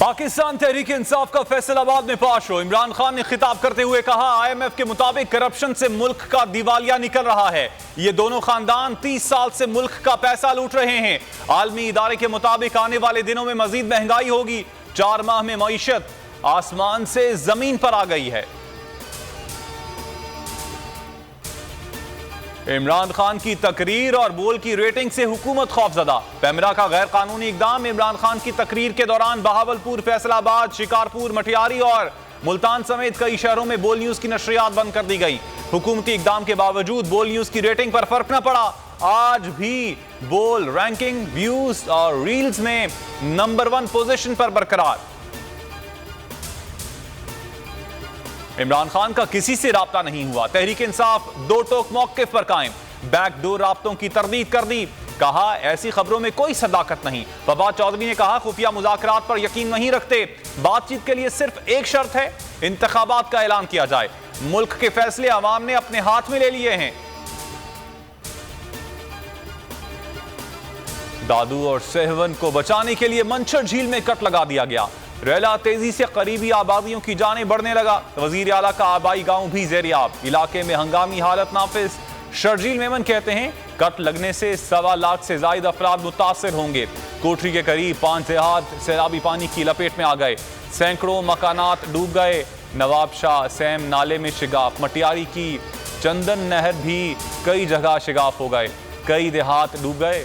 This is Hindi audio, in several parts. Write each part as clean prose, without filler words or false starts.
पाकिस्तान तहरीक इंसाफ का फैसलाबाद में पाश हो। इमरान खान ने खिताब करते हुए कहा, IMF के मुताबिक करप्शन से मुल्क का दिवालिया निकल रहा है। ये दोनों खानदान 30 साल से मुल्क का पैसा लूट रहे हैं। आलमी इदारे के मुताबिक आने वाले दिनों में मजीद महंगाई होगी। 4 माह में मईशत आसमान से जमीन पर आ गई है। इमरान खान की तकरीर और बोल की रेटिंग से हुकूमत खौफजदा। पैमरा का गैर कानूनी इकदाम। इमरान खान की तकरीर के दौरान बहावलपुर, फैसलाबाद, शिकारपुर, मटियारी और मुल्तान समेत कई शहरों में बोल न्यूज की नशरियात बंद कर दी गई। हुकूमती इकदाम के बावजूद बोल न्यूज की रेटिंग पर फर्क न पड़ा। आज भी बोल रैंकिंग, व्यूज और रील्स में नंबर 1 पोजीशन पर बरकरार। इमरान खान का किसी से राब्ता नहीं हुआ। तहरीक इंसाफ दो टोक मौक़िफ़ पर कायम। बैकडोर राब्तों की तरदीद कर दी। कहा, ऐसी खबरों में कोई सदाकत नहीं। फवाद चौधरी ने कहा, खुफिया मुज़ाकरात पर यकीन नहीं रखते। बातचीत के लिए सिर्फ एक शर्त है, इंतखाबात का ऐलान किया जाए। मुल्क के फैसले अवाम ने अपने हाथ में ले लिए हैं। दादू और सेहवन को बचाने के लिए मंचर झील में कट लगा दिया गया। रेला तेजी से करीबी आबादियों की जाने बढ़ने लगा। वजीर आला का आबाई गांव भी ज़ेरियाब। इलाके में हंगामी हालत नाफिज। शर्जील मेमन कहते हैं, कट लगने से 1.25 लाख से ज्यादा अफराद मुतासर होंगे। कोठरी के करीब 5 देहात सैलाबी पानी की लपेट में आ गए। सैकड़ों मकानात डूब गए। नवाब शाह सैम नाले में शिगाफ। मटियारी की चंदन नहर भी कई जगह शिगाफ हो गए। कई देहात डूब गए।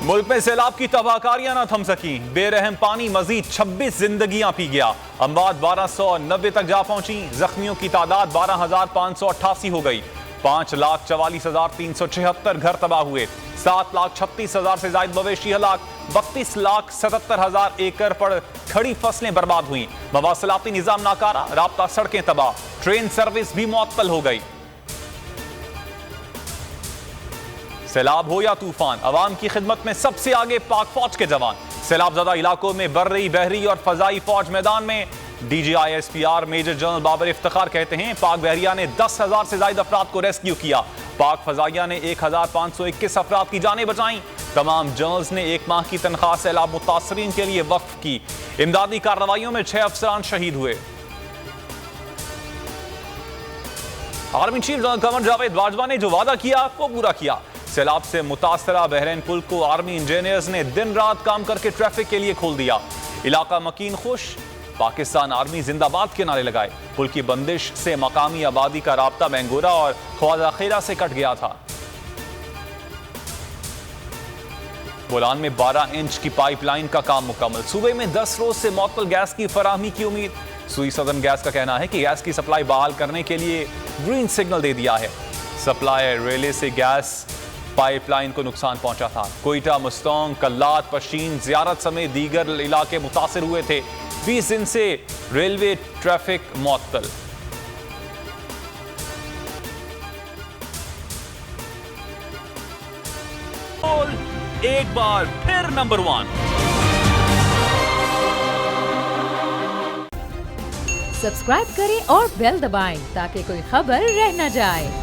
मुल्क में सैलाब की तबाहकारियां न थम सकी। बेरहम पानी मजीद 26 जिंदगियां पी गया। अमवात 1290 तक जा पहुंची। जख्मियों की तादाद 12,588 हो गई। 5,44,376 घर तबाह हुए। 7,36,000 से ज्यादा मवेशी हलाक। 32,77,000 एकड़ पर खड़ी फसलें बर्बाद हुई। मवासलाती निजाम नाकारा। राब्ता सड़कें तबाह। ट्रेन सर्विस भी मुअत्तल हो गई। सैलाब हो या तूफान, अवाम की खिदमत में सबसे आगे पाक फौज के जवान। सैलाबज़दा इलाकों में बर्री, बहरी और फजाई फौज मैदान में। DGISPR major general Babar Iftikhar कहते हैं, पाक बहरिया ने 10,000 से ज्यादा अफराद को रेस्क्यू किया। पाक फजाइया ने 1,521 अफराद की जानें बचाई। तमाम जनरल्स ने 1 माह की तनख्वाह सैलाब मुतासरीन के लिए वक्फ की। इमदादी कार्रवाइयों में 6 अफसरान शहीद हुए। Army chief general Qamar Javed Bajwa ने जो वादा किया वो पूरा किया। सैलाब से मुतासरा बहरैन पुल को आर्मी इंजीनियर्स ने दिन रात काम करके ट्रैफिक के लिए खोल दिया। इलाका मकीन खुश। पाकिस्तान आर्मी जिंदाबाद के नारे लगाए। पुल की बंदिश से मकामी आबादी का राब्ता मैंगोरा और ख्वाजा खेरा से कट गया था। बोलान में 12 इंच की पाइपलाइन का काम मुकम्मल। सूबे में 10 रोज से मुअत्तल गैस की फराहमी की उम्मीद। सुई सदर्न गैस का कहना है कि गैस की सप्लाई बहाल करने के लिए ग्रीन सिग्नल दे दिया है। सप्लायर रेले से गैस पाइपलाइन को नुकसान पहुंचा था। कोयटा, मुस्तोंग, कल्लात, पशीन, ज़ियारत समेत दीगर इलाके मुतासिर हुए थे। 20 दिन से रेलवे ट्रैफिक मुअत्तल। एक बार फिर नंबर 1। सब्सक्राइब करें और बेल दबाएं ताकि कोई खबर रह न जाए।